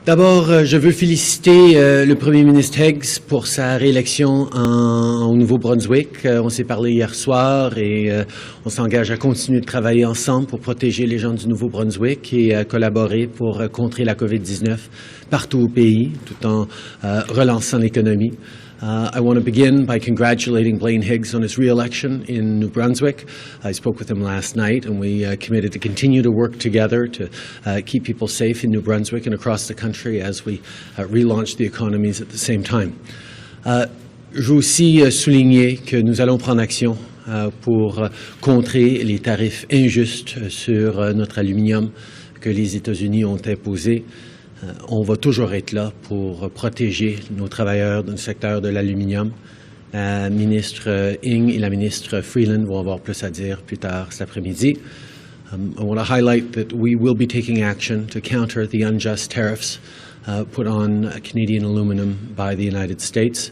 D'abord, je veux féliciter le premier ministre Higgs pour sa réélection au Nouveau-Brunswick. On s'est parlé hier soir et on s'engage à continuer de travailler ensemble pour protéger les gens du Nouveau-Brunswick et à collaborer pour contrer la COVID-19 partout au pays, tout en relançant l'économie. I want to begin by congratulating Blaine Higgs on his re-election in New Brunswick. I spoke with him last night, and we committed to continue to work together to keep people safe in New Brunswick and across the country as we relaunch the economies at the same time. Je veux aussi souligner que nous allons prendre action pour contrer les tarifs injustes sur notre aluminium que les États-Unis ont imposés. On va toujours être là pour protéger nos travailleurs dans le secteur de l'aluminium. La ministre Ng et la ministre Freeland vont avoir plus à dire plus tard cet après-midi. I want to highlight that we will be taking action to counter the unjust tariffs put on Canadian aluminum by the United States.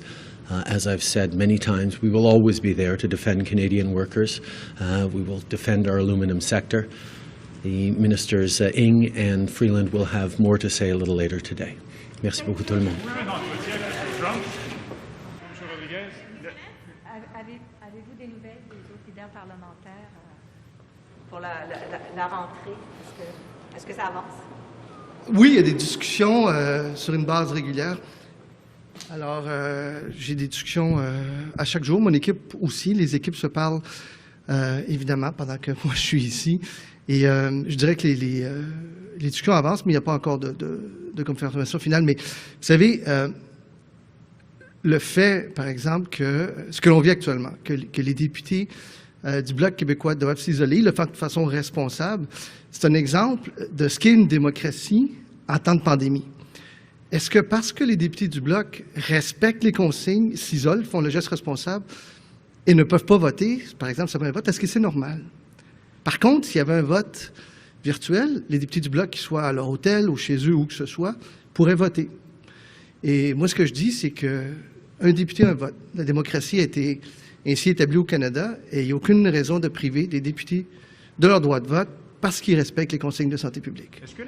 As I've said many times, we will always be there to defend Canadian workers. We will defend our aluminum sector. The ministers Ng and Freeland will have more to say a little later today. Merci beaucoup tout le monde. Avez-vous des nouvelles des autres leaders parlementaires pour la rentrée? Est-ce que ça avance? Oui, il y a des discussions sur une base régulière. Alors, j'ai des discussions à chaque jour. Mon équipe aussi. Les équipes se parlent évidemment pendant que moi je suis ici. Et je dirais que les discussions avancent, mais il n'y a pas encore de confirmation finale. Mais vous savez, le fait, par exemple, que ce que l'on vit actuellement, que les députés du Bloc québécois doivent s'isoler, le faire de façon responsable, c'est un exemple de ce qu'est une démocratie en temps de pandémie. Est-ce que parce que les députés du Bloc respectent les consignes, s'isolent, font le geste responsable et ne peuvent pas voter, par exemple, ça va un vote, est-ce que c'est normal? Par contre, s'il y avait un vote virtuel, les députés du Bloc, qu'ils soient à leur hôtel ou chez eux, où que ce soit, pourraient voter. Et moi, ce que je dis, c'est qu'un député, un vote. La démocratie a été ainsi établie au Canada et il n'y a aucune raison de priver des députés de leur droit de vote parce qu'ils respectent les consignes de santé publique. Est-ce que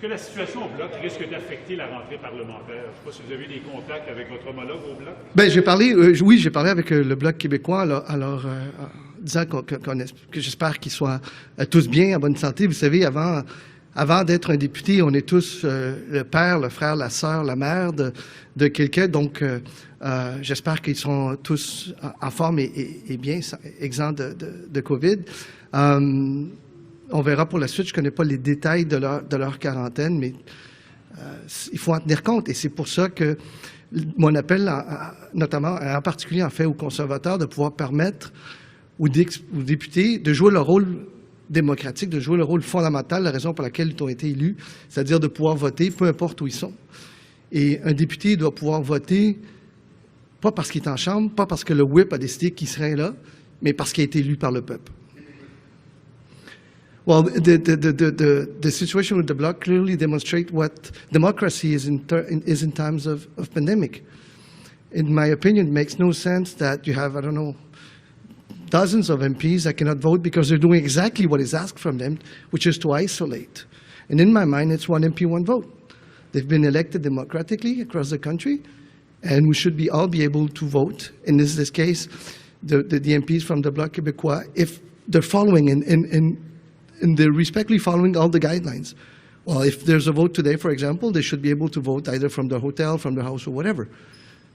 la situation au Bloc risque d'affecter la rentrée parlementaire? Je ne sais pas si vous avez des contacts avec votre homologue au Bloc. Bien, j'ai parlé avec le Bloc québécois, alors disant que j'espère qu'ils soient tous bien, en bonne santé. Vous savez, avant d'être un député, on est tous le père, le frère, la sœur, la mère de quelqu'un. Donc, j'espère qu'ils sont tous en forme et bien, exempts de COVID. On verra pour la suite. Je ne connais pas les détails de leur quarantaine, mais il faut en tenir compte. Et c'est pour ça que mon appel, notamment, en particulier, en fait, aux conservateurs, de pouvoir permettre aux députés de jouer leur rôle démocratique, de jouer le rôle fondamental, la raison pour laquelle ils ont été élus, c'est-à-dire de pouvoir voter, peu importe où ils sont. Et un député doit pouvoir voter, pas parce qu'il est en chambre, pas parce que le whip a décidé qu'il serait là, mais parce qu'il a été élu par le peuple. Well, the situation with the Bloc clearly demonstrates what democracy is in times of pandemic. In my opinion, it makes no sense that you have, I don't know, dozens of MPs that cannot vote because they're doing exactly what is asked from them, which is to isolate. And in my mind, it's one MP, one vote. They've been elected democratically across the country, and we should all be able to vote. In this case, the MPs from the Bloc Québécois, if they're following and they're respectfully following all the guidelines. Well, if there's a vote today, for example, they should be able to vote either from their hotel, from their house, or whatever.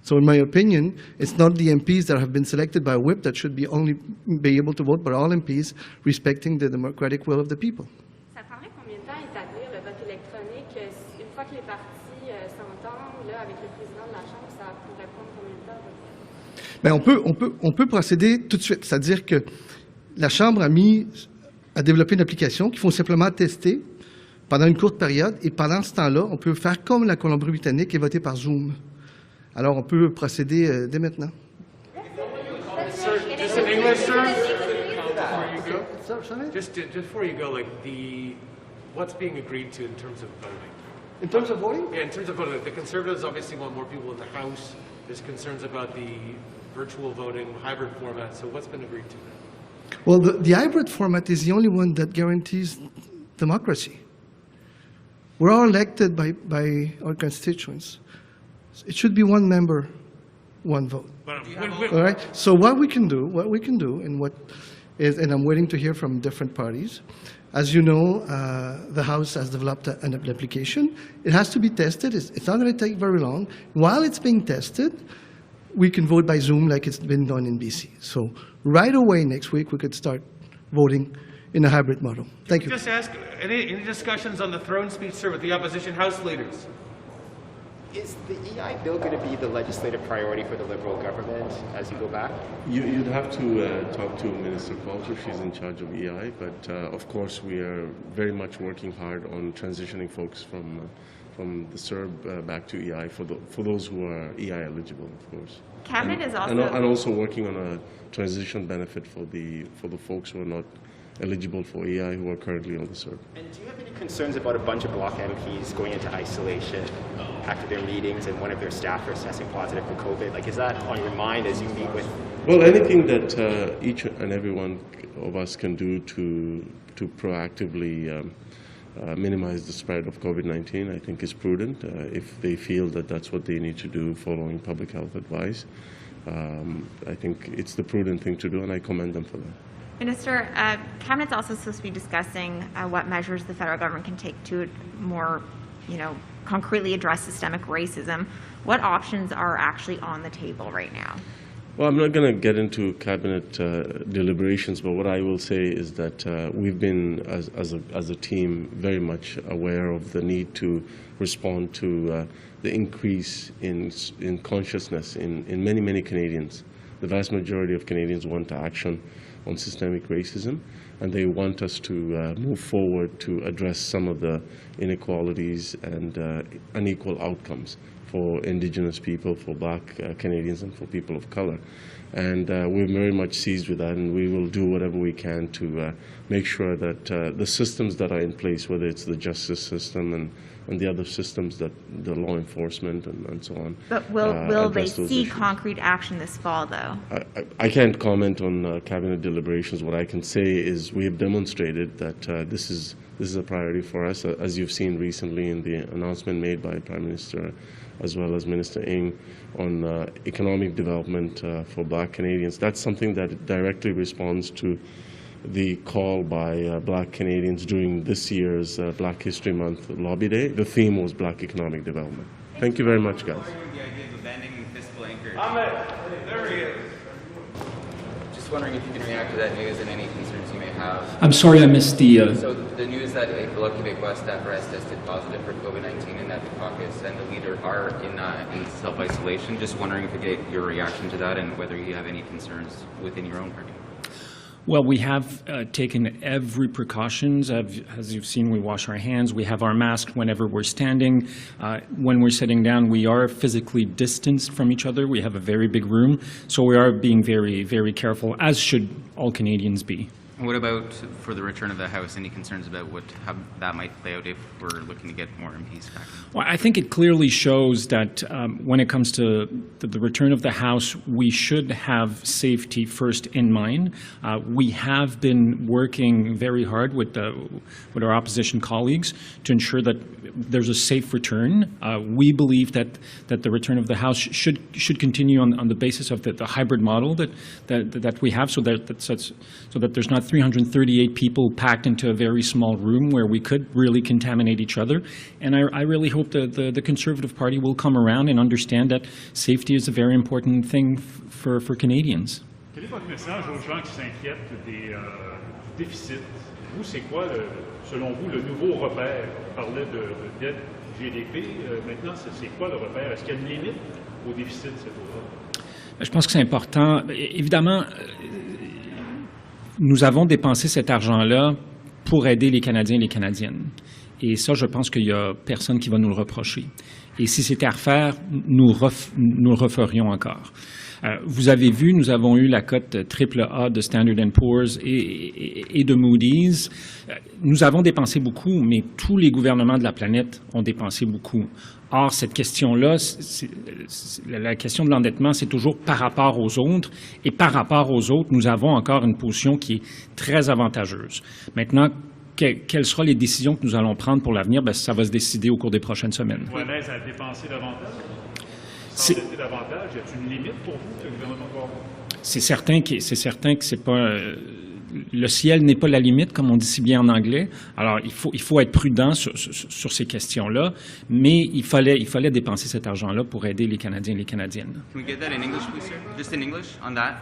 So in my opinion, it's not the MPs that have been selected by whip that should only be able to vote, but all MPs respecting the democratic will of the people. Ça prendrait combien de temps établir le vote électronique? Une fois que les partis s'entendent, là, avec le président de la Chambre, ça pourrait prendre combien de temps? Bien, on peut procéder tout de suite. C'est-à-dire que la Chambre a développé une application qu'il faut simplement tester pendant une courte période, et pendant ce temps-là, on peut faire comme la Colombie-Britannique et voter par Zoom. Alors, on peut procéder dès maintenant. Just in English, sir? Just before you go, like what's being agreed to in terms of voting? In terms of voting? Yeah, in terms of voting. The Conservatives obviously want more people in the House. There's concerns about the virtual voting, hybrid format. So what's been agreed to? Well, the hybrid format is the only one that guarantees democracy. We're all elected by our constituents. It should be one member, one vote. All right. So what we can do, and I'm waiting to hear from different parties. As you know, the House has developed an application. It has to be tested. It's not going to take very long. While it's being tested, we can vote by Zoom like it's been done in BC. So right away next week, we could start voting in a hybrid model. Thank you. Just ask, any discussions on the throne speech, sir, with the opposition House leaders? Is the EI bill going to be the legislative priority for the Liberal government as you go back? You'd have to talk to Minister Coulter. She's in charge of EI, but of course we are very much working hard on transitioning folks from the CERB back to EI for those who are EI eligible, of course. Cabinet is also and also working on a transition benefit for the folks who are not eligible for EI who are currently on the CERB. And do you have any concerns about a bunch of Bloc MPs going into isolation after their meetings and one of their staffers testing positive for COVID? Like, is that on your mind as you meet with? Well, anything that each and every one of us can do to proactively minimize the spread of COVID-19, I think is prudent. If they feel that that's what they need to do following public health advice, I think it's the prudent thing to do, and I commend them for that. Minister, Cabinet's also supposed to be discussing what measures the federal government can take to more, concretely address systemic racism. What options are actually on the table right now? Well, I'm not going to get into cabinet deliberations, but what I will say is that we've been, as a team, very much aware of the need to respond to the increase in consciousness in many Canadians. The vast majority of Canadians want action on systemic racism, and they want us to move forward to address some of the inequalities and unequal outcomes for Indigenous people, for Black Canadians, and for people of color. And we're very much seized with that, and we will do whatever we can to make sure that the systems that are in place, whether it's the justice system and the other systems, that the law enforcement and so on. But will they see concrete action this fall, though? I can't comment on cabinet deliberations. What I can say is we have demonstrated that this is a priority for us, as you've seen recently in the announcement made by Prime Minister as well as Minister Ng on economic development for Black Canadians. That's something that directly responds to the call by Black Canadians during this year's Black History Month Lobby Day. The theme was Black economic development. Thank you very much, guys. The idea of abandoning fiscal anchor. There he is. Just wondering if you can react to that news and any concerns you may have. I'm sorry I missed the... So the news that a Bloc Québécois staffer has tested positive for COVID-19 and that the caucus and the leader are in self-isolation. Just wondering if you get your reaction to that and whether you have any concerns within your own party. Well, we have taken every precautions. As you've seen, we wash our hands. We have our masks whenever we're standing. When we're sitting down, we are physically distanced from each other. We have a very big room. So we are being very, very careful, as should all Canadians be. What about for the return of the House? Any concerns about how that might play out if we're looking to get more MPs back? Well, I think it clearly shows that when it comes to the return of the House, we should have safety first in mind. We have been working very hard with our opposition colleagues to ensure that there's a safe return. We believe that the return of the House should continue on the basis of the hybrid model that we have, so that there's not 338 people packed into a very small room where we could really contaminate each other. And I really hope that the Conservative Party will come around and understand that safety is a very important thing for Canadians. Quel est votre message aux gens qui s'inquiètent des déficits? Vous, c'est quoi, selon vous, le nouveau repère? Vous parlez de dette GDP. Maintenant, c'est quoi le repère? Est-ce qu'il y a une limite au déficit de cette eau-là? Je pense que c'est important. Évidemment, nous avons dépensé cet argent-là pour aider les Canadiens et les Canadiennes. Et ça, je pense qu'il n'y a personne qui va nous le reprocher. Et si c'était à refaire, nous le referions encore. Vous avez vu, nous avons eu la cote AAA de Standard & Poor's et de Moody's. Nous avons dépensé beaucoup, mais tous les gouvernements de la planète ont dépensé beaucoup. Or, cette question-là, la question de l'endettement, c'est toujours par rapport aux autres. Et par rapport aux autres, nous avons encore une position qui est très avantageuse. Maintenant, quelles seront les décisions que nous allons prendre pour l'avenir, ben, ça va se décider au cours des prochaines semaines. Vous êtes à l'aise à dépenser davantage? S'endetter davantage, y a-t-il une limite pour vous, le gouvernement va avoir? C'est certain que c'est pas... le ciel n'est pas la limite, comme on dit si bien en anglais. Alors, il faut être prudent sur ces questions-là, mais il fallait dépenser cet argent-là pour aider les Canadiens et les Canadiennes. Can we get that in English, please, sir? Just in English on that,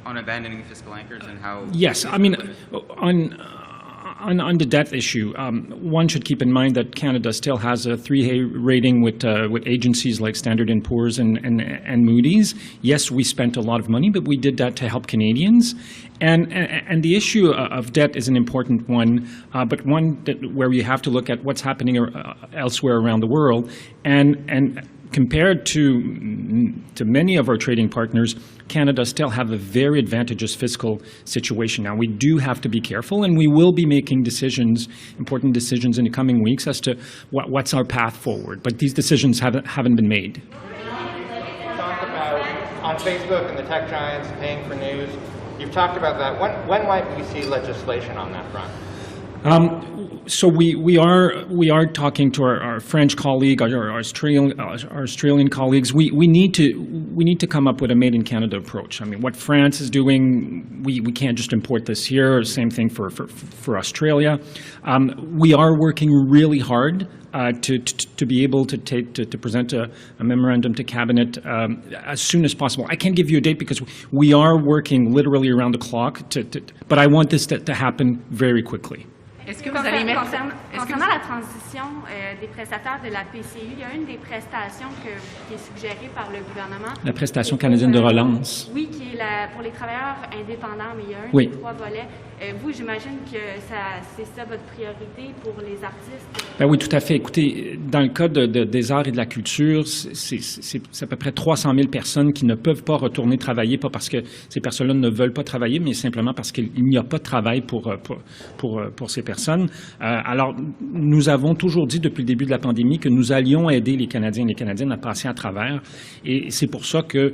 on abandoning fiscal anchors and how... Yes, I mean, on the debt issue, one should keep in mind that Canada still has a 3A rating with agencies like Standard & Poor's and Moody's. Yes, we spent a lot of money, but we did that to help Canadians. And the issue of debt is an important one, but one where we have to look at what's happening elsewhere around the world. And compared to many of our trading partners, Canada still have a very advantageous fiscal situation. Now, we do have to be careful, and we will be making decisions, important decisions in the coming weeks as to what's our path forward. But these decisions haven't been made. Talk about on Facebook and the tech giants paying for news. You've talked about that. When might we see legislation on that front? So we are talking to our French colleague, our Australian colleagues. We need to come up with a made in Canada approach. I mean, what France is doing, we can't just import this here. Same thing for Australia. We are working really hard to be able to present a memorandum to Cabinet as soon as possible. I can't give you a date because we are working literally around the clock, but I want this to happen very quickly. Est-ce que vous allez mettre... Concernant la transition des prestataires de la PCU, il y a une des prestations qui est suggérée par le gouvernement. La prestation canadienne de relance. Oui, qui est pour les travailleurs indépendants, mais il y a des 3 volets. Vous, j'imagine que c'est ça votre priorité pour les artistes? Ben oui, tout à fait. Écoutez, dans le cas des arts et de la culture, c'est à peu près 300 000 personnes qui ne peuvent pas retourner travailler, pas parce que ces personnes-là ne veulent pas travailler, mais simplement parce qu'il n'y a pas de travail pour ces personnes. Alors, nous avons toujours dit depuis le début de la pandémie que nous allions aider les Canadiens et les Canadiennes à passer à travers. Et c'est pour ça que,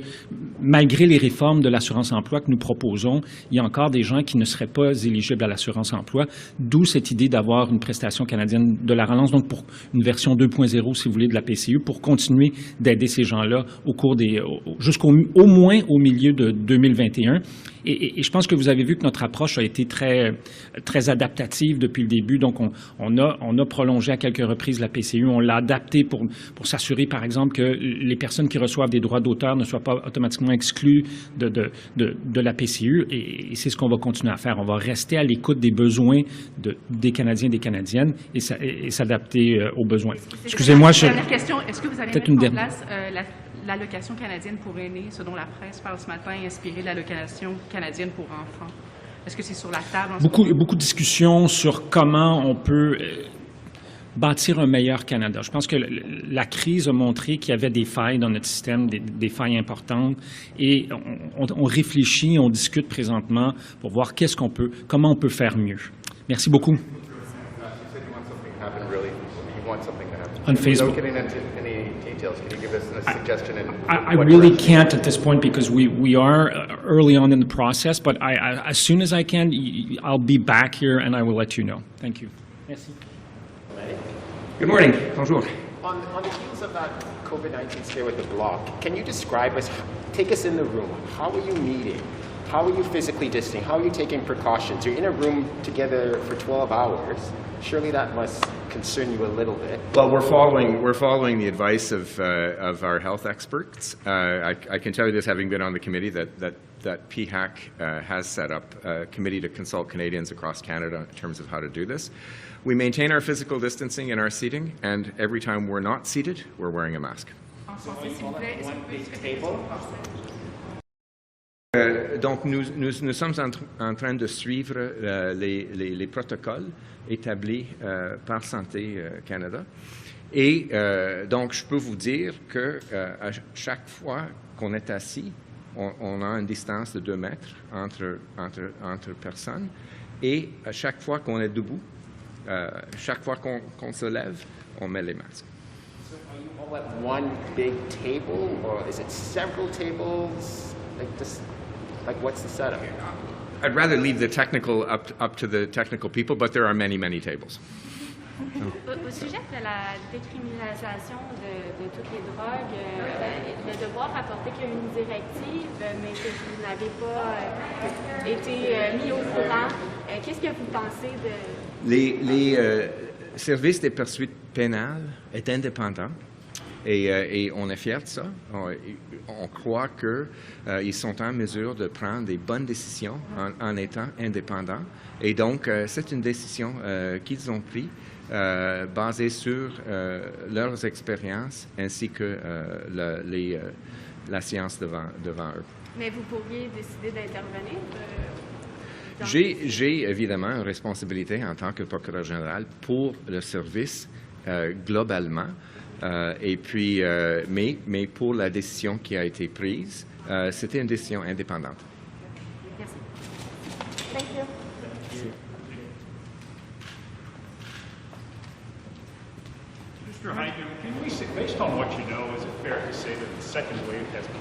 malgré les réformes de l'assurance-emploi que nous proposons, il y a encore des gens qui ne seraient pas éligibles à l'assurance-emploi, d'où cette idée d'avoir une prestation canadienne de la relance, donc pour une version 2.0, si vous voulez, de la PCU, pour continuer d'aider ces gens-là jusqu'au moins au milieu de 2021. Et je pense que vous avez vu que notre approche a été très, très adaptative depuis le début. Donc, on a prolongé à quelques reprises la PCU. On l'a adaptée pour s'assurer, par exemple, que les personnes qui reçoivent des droits d'auteur ne soient pas automatiquement exclues de la PCU. Et c'est ce qu'on va continuer à faire. On va rester à l'écoute des besoins des Canadiens et des Canadiennes et s'adapter aux besoins. Excusez-moi, dernière question. Est-ce que vous allez mettre en place l'allocation canadienne pour aînés, ce dont la presse parle ce matin, inspirée de l'allocation canadienne pour enfants? Est-ce que c'est sur la table? Beaucoup de discussions sur comment on peut bâtir un meilleur Canada. Je pense que la crise a montré qu'il y avait des failles dans notre système, des failles importantes, et on réfléchit, on discute présentement pour voir comment on peut faire mieux. Merci beaucoup. On Facebook. I really can't at this point because we are early on in the process, but as soon as I can, I'll be back here and I will let you know. Thank you. Merci. Good morning. Bonjour. On the heels of that COVID-19 scare with the block, can you take us in the room? How are you meeting? How are you physically distancing? How are you taking precautions? You're in a room together for 12 hours. Surely that must concern you a little bit. Well, we're following the advice of our health experts. I can tell you this, having been on the committee, that PHAC has set up a committee to consult Canadians across Canada in terms of how to do this. We maintain our physical distancing in our seating, and every time we're not seated, we're wearing a mask. Donc, nous sommes en train de suivre les protocoles établis par Santé Canada. Et donc, je peux vous dire que à chaque fois qu'on est assis, on a une distance de 2 mètres entre personnes. Et à chaque fois qu'on est debout, chaque fois qu'on se lève, on met les masques. So are you all at one big table, or is it several tables? Like what's the setup? I'd rather leave the technical up to the technical people, but there are many, many tables. Au sujet de la décriminalisation de toutes les drogues, le devoir rapportait qu'il y a une directive, mais que vous n'avez pas été mis au courant. Qu'est-ce que vous pensez de... Les services des poursuites pénales est indépendant et on est fiers de ça. On croit qu'ils sont en mesure de prendre des bonnes décisions en étant indépendants. Et donc, c'est une décision qu'ils ont prise basée sur leurs expériences ainsi que la science devant eux. Mais vous pourriez décider d'intervenir? J'ai évidemment une responsabilité en tant que procureur général pour le service globalement, et puis, mais pour la décision qui a été prise, c'était une décision indépendante. Merci. Thank you. Mr. Hyken, can we say, based on what you know, is it fair to say that the second wave has begun?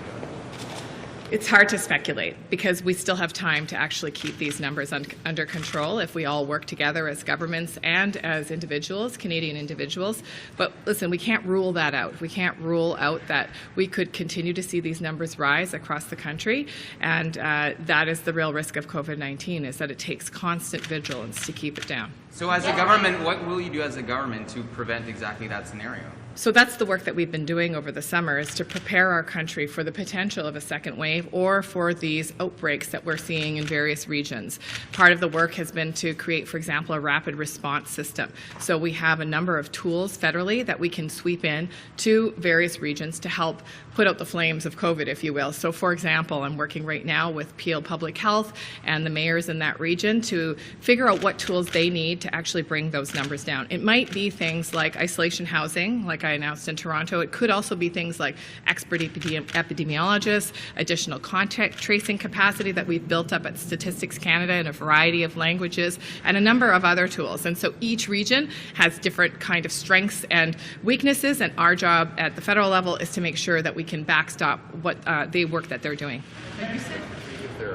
It's hard to speculate because we still have time to actually keep these numbers under control if we all work together as governments and as individuals, Canadian individuals. But listen, we can't rule that out. We can't rule out that we could continue to see these numbers rise across the country. And that is the real risk of COVID-19, is that it takes constant vigilance to keep it down. So as a government, what will you do as a government to prevent exactly that scenario? So that's the work that we've been doing over the summer, is to prepare our country for the potential of a second wave or for these outbreaks that we're seeing in various regions. Part of the work has been to create, for example, a rapid response system. So we have a number of tools federally that we can sweep in to various regions to help put out the flames of COVID, if you will. So, for example, I'm working right now with Peel Public Health and the mayors in that region to figure out what tools they need to actually bring those numbers down. It might be things like isolation housing, like I announced in Toronto. It could also be things like expert epidemiologists, additional contact tracing capacity that we've built up at Statistics Canada in a variety of languages, and a number of other tools. And so each region has different kind of strengths and weaknesses, and our job at the federal level is to make sure that we can backstop what the work that they're doing.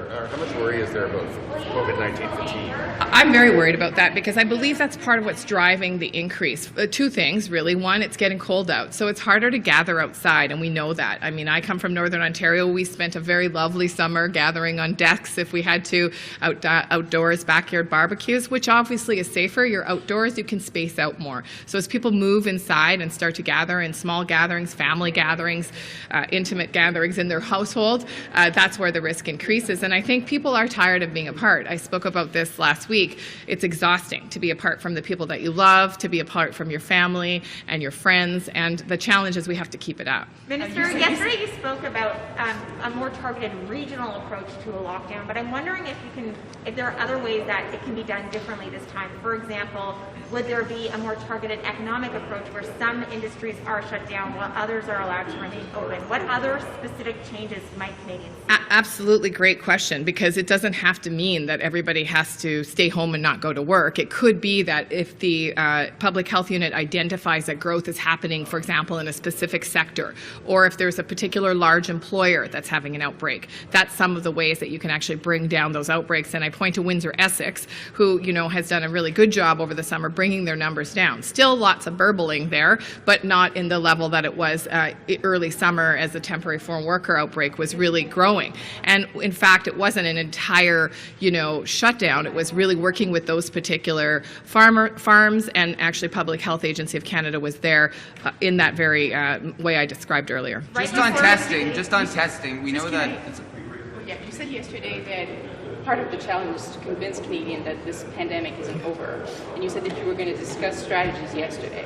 How much worry is there about COVID-19 fatigue? I'm very worried about that because I believe that's part of what's driving the increase. Two things, really. One, it's getting cold out, so it's harder to gather outside, and we know that. I mean, I come from Northern Ontario. We spent a very lovely summer gathering on decks if we had to, outdoors, backyard barbecues, which obviously is safer. You're outdoors, you can space out more. So as people move inside and start to gather in small gatherings, family gatherings, intimate gatherings in their household, that's where the risk increases. And I think people are tired of being apart. I spoke about this last week. It's exhausting to be apart from the people that you love, to be apart from your family and your friends, and the challenge is we have to keep it up. Minister, yesterday you spoke about a more targeted regional approach to a lockdown, but I'm wondering if there are other ways that it can be done differently this time. For example, would there be a more targeted economic approach where some industries are shut down while others are allowed to remain open? What other specific changes might Canadians see? Absolutely great question, because it doesn't have to mean that everybody has to stay home and not go to work. It could be that if the public health unit identifies that growth is happening, for example, in a specific sector, or if there's a particular large employer that's having an outbreak, that's some of the ways that you can actually bring down those outbreaks. And I point to Windsor-Essex, who has done a really good job over the summer bringing their numbers down. Still lots of burbling there, but not in the level that it was early summer as the temporary foreign worker outbreak was really growing. And in fact, it wasn't an entire, shutdown. It was really working with those particular farms, and actually Public Health Agency of Canada was there in that very way I described earlier. Just on testing, we know that... Yeah, you said yesterday that part of the challenge is to convince Canadians that this pandemic isn't over. And you said that you were going to discuss strategies yesterday.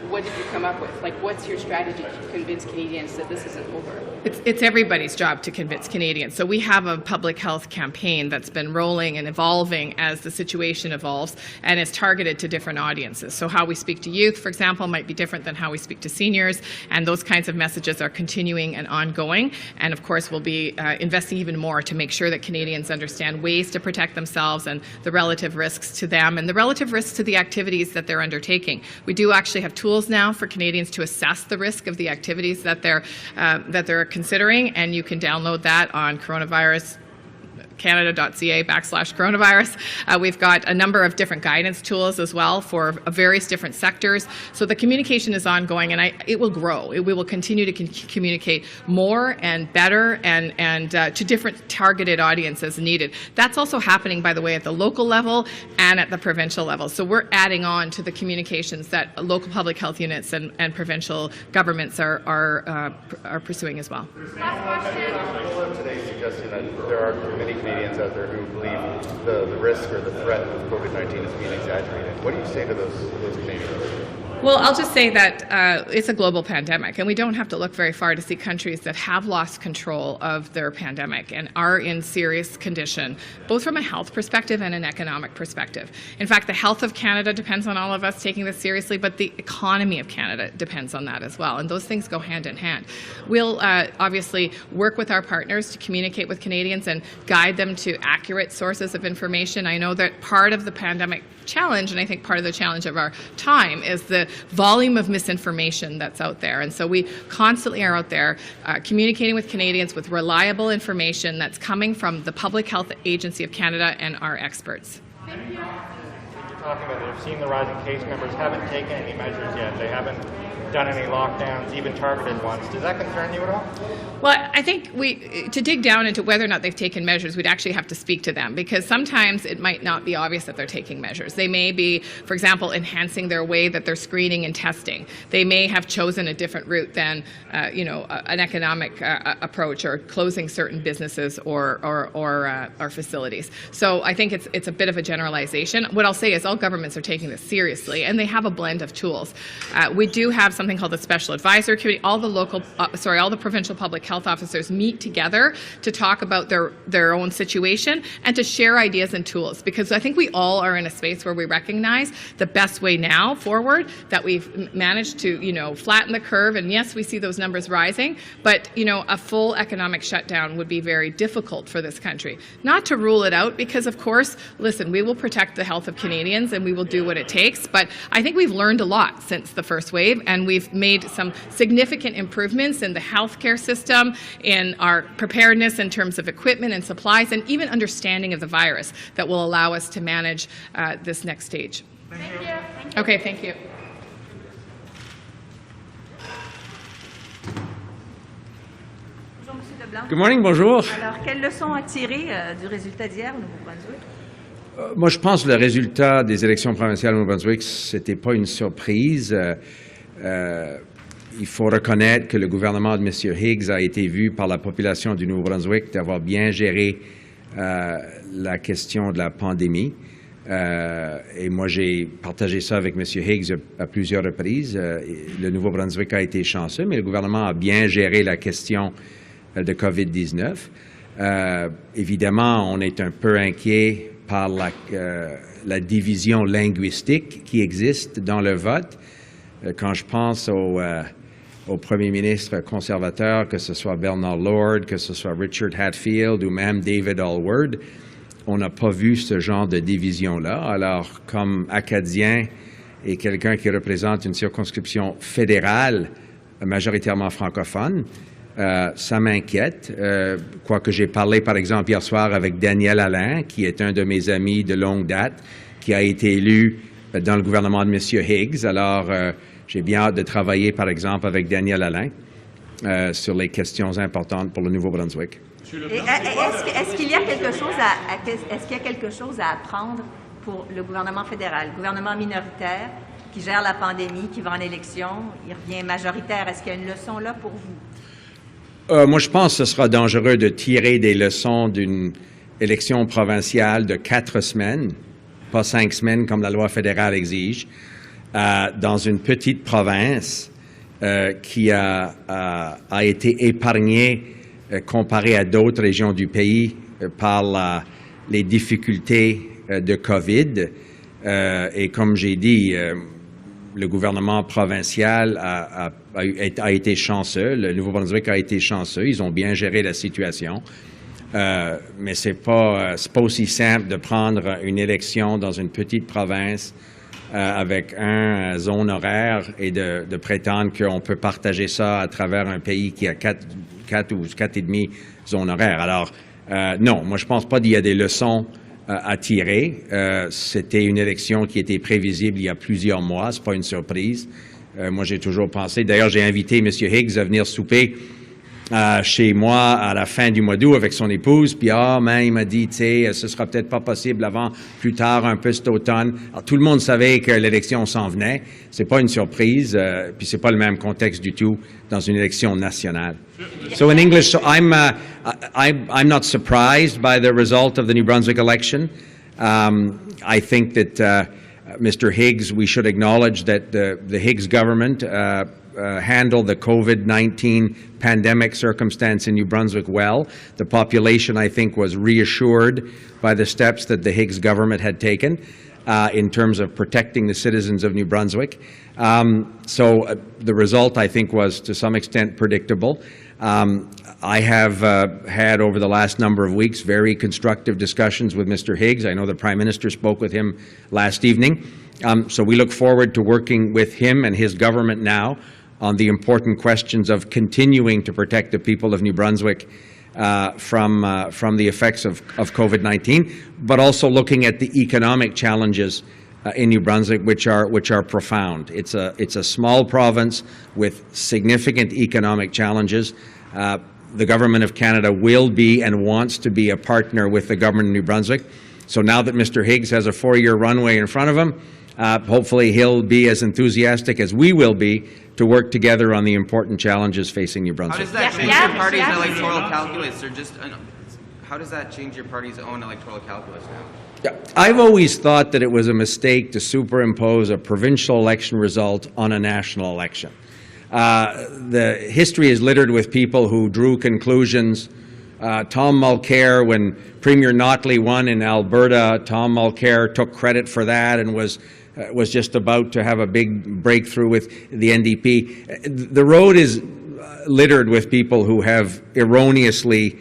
What did you come up with? What's your strategy to convince Canadians that this isn't over? It's everybody's job to convince Canadians. So we have a public health campaign that's been rolling and evolving as the situation evolves, and is targeted to different audiences. So how we speak to youth, for example, might be different than how we speak to seniors, and those kinds of messages are continuing and ongoing. And of course, we'll be investing even more to make sure that Canadians understand ways to protect themselves and the relative risks to them and the relative risks to the activities that they're undertaking. We do actually have tools now for Canadians to assess the risk of the activities that they're considering, and you can download that on coronavirus canada.ca/coronavirus. We've got a number of different guidance tools as well for various different sectors. So the communication is ongoing, and it will grow. We will continue to communicate more and better and to different targeted audiences needed. That's also happening, by the way, at the local level and at the provincial level. So we're adding on to the communications that local public health units and provincial governments are pursuing as well. Today suggesting that there are many Canadians out there who believe the risk or the threat of COVID-19 is being exaggerated. What do you say to those Canadians? Well, I'll just say that it's a global pandemic, and we don't have to look very far to see countries that have lost control of their pandemic and are in serious condition, both from a health perspective and an economic perspective. In fact, the health of Canada depends on all of us taking this seriously, but the economy of Canada depends on that as well, and those things go hand in hand. We'll obviously work with our partners to communicate with Canadians and guide them to accurate sources of information. I know that part of the pandemic challenge, and I think part of the challenge of our time, is the volume of misinformation that's out there. And so we constantly are out there communicating with Canadians with reliable information that's coming from the Public Health Agency of Canada and our experts. Thank you. You're talking about they've seen the rising case numbers, haven't taken any measures yet. They haven't done any lockdowns, even targeted ones. Does that concern you at all? Well, I think to dig down into whether or not they've taken measures, we'd actually have to speak to them, because sometimes it might not be obvious that they're taking measures. They may be, for example, enhancing their way that they're screening and testing. They may have chosen a different route than, an economic approach, or closing certain businesses or facilities. So I think it's a bit of a generalization. What I'll say is all governments are taking this seriously, and they have a blend of tools. We do have something called the Special Advisory Committee. All the provincial public health officers meet together to talk about their own situation and to share ideas and tools, because I think we all are in a space where we recognize the best way now forward, that we've managed to flatten the curve, and yes, we see those numbers rising, but a full economic shutdown would be very difficult for this country. Not to rule it out, because of course, listen, we will protect the health of Canadians and we will do what it takes, but I think we've learned a lot since the first wave, and we've made some significant improvements in the healthcare system, in our preparedness in terms of equipment and supplies, and even understanding of the virus that will allow us to manage this next stage. Thank you. Okay, thank you. Bonjour, Monsieur Leblanc. Good morning, bonjour. Alors, quelles leçons à tirer du résultat d'hier au Nouveau-Brunswick? Moi, je pense que le résultat des élections provinciales au Nouveau-Brunswick, ce n'était pas une surprise. Il faut reconnaître que le gouvernement de M. Higgs a été vu par la population du Nouveau-Brunswick d'avoir bien géré la question de la pandémie. Et moi, j'ai partagé ça avec M. Higgs à plusieurs reprises. Le Nouveau-Brunswick a été chanceux, mais le gouvernement a bien géré la question de COVID-19. Évidemment, on est un peu inquiet par la division linguistique qui existe dans le vote. Quand je pense au premier ministre conservateur, que ce soit Bernard Lord, que ce soit Richard Hatfield ou même David Alward, on n'a pas vu ce genre de division-là. Alors, comme Acadien et quelqu'un qui représente une circonscription fédérale majoritairement francophone, ça m'inquiète. Quoique j'ai parlé, par exemple, hier soir avec Daniel Alain, qui est un de mes amis de longue date, qui a été élu dans le gouvernement de M. Higgs. Alors, j'ai bien hâte de travailler, par exemple, avec Daniel Alain sur les questions importantes pour le Nouveau-Brunswick. Est-ce qu'il y a quelque chose à apprendre pour le gouvernement fédéral, le gouvernement minoritaire qui gère la pandémie, qui va en élection, il revient majoritaire? Est-ce qu'il y a une leçon là pour vous? Moi, je pense que ce sera dangereux de tirer des leçons d'une élection provinciale de 4 semaines, pas 5 semaines comme la loi fédérale exige, dans une petite province qui a été épargnée comparée à d'autres régions du pays par les difficultés de COVID. Et comme j'ai dit, le gouvernement provincial a été chanceux, le Nouveau-Brunswick a été chanceux, ils ont bien géré la situation. Mais c'est pas aussi simple de prendre une élection dans une petite province avec une zone horaire et de prétendre qu'on peut partager ça à travers un pays qui a 4 ou 4,5 zones horaires. Alors, Non, moi je pense pas qu'il y a des leçons à tirer. C'était une élection qui était prévisible il y a plusieurs mois, c'est pas une surprise. Moi j'ai toujours pensé, d'ailleurs j'ai invité M. Higgs à venir souper chez moi à la fin du mois d'août avec son épouse, puis il m'a dit, tu sais, ce sera peut-être pas possible avant, plus tard, un peu cet automne. Alors, tout le monde savait que l'élection s'en venait. C'est pas une surprise, puis c'est pas le même contexte du tout dans une élection nationale. So in English, I'm not surprised by the result of the New Brunswick election. I think that Mr. Higgs, we should acknowledge that the Higgs government handled the COVID-19 pandemic circumstance in New Brunswick well. The population, I think, was reassured by the steps that the Higgs government had taken in terms of protecting the citizens of New Brunswick. So the result, I think, was to some extent predictable. I have had over the last number of weeks very constructive discussions with Mr. Higgs. I know the Prime Minister spoke with him last evening. So we look forward to working with him and his government now on the important questions of continuing to protect the people of New Brunswick from the effects of COVID-19, but also looking at the economic challenges in New Brunswick, which are profound. It's a small province with significant economic challenges. The Government of Canada will be and wants to be a partner with the Government of New Brunswick. So now that Mr. Higgs has a 4-year runway in front of him, hopefully he'll be as enthusiastic as we will be to work together on the important challenges facing New Brunswick. How does that change your party's electoral calculus, or just how does that change your party's own electoral calculus now? I've always thought that it was a mistake to superimpose a provincial election result on a national election. The history is littered with people who drew conclusions. Tom Mulcair, when Premier Notley won in Alberta, Tom Mulcair took credit for that and was just about to have a big breakthrough with the NDP. The road is littered with people who have erroneously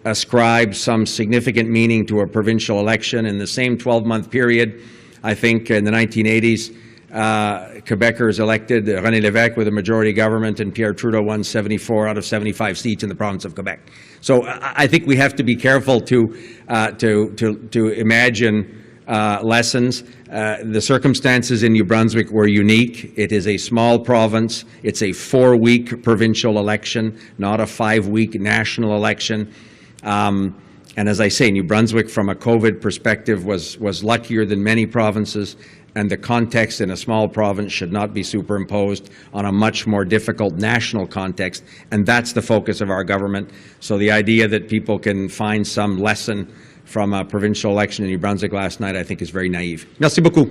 ascribed some significant meaning to a provincial election. In the same 12-month period, I think in the 1980s, Quebecers elected René Lévesque with a majority government, and Pierre Trudeau won 74 out of 75 seats in the province of Quebec. So I think we have to be careful to imagine lessons. The circumstances in New Brunswick were unique. It is a small province. It's a 4-week provincial election, not a 5-week national election. And as I say, New Brunswick, from a COVID perspective, was luckier than many provinces, and the context in a small province should not be superimposed on a much more difficult national context, and that's the focus of our government. So the idea that people can find some lesson from a provincial election in New Brunswick last night, I think, is very naive. Merci beaucoup.